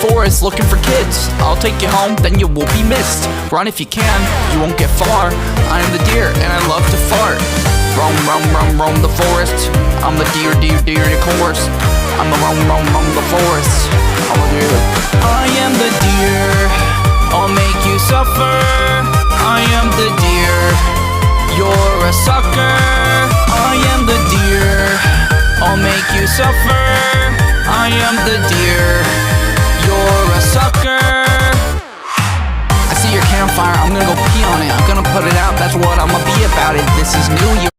forest looking for kids. I'll take you home, then you will be missed. Run if you can, you won't get far. I am the deer, and I love to fart. Roam, roam, roam, roam the forest. I'm the deer, deer, deer, of course. I'm the roam, roam, roam the forest. I'm a deer. I am the deer, I'll make you suffer. I am the deer, you're a sucker. I am the deer, I'll make you suffer. I am the deer, you're a sucker. I see your campfire, I'm gonna go pee on it. I'm gonna put it out, that's what I'ma be about it. This is new, you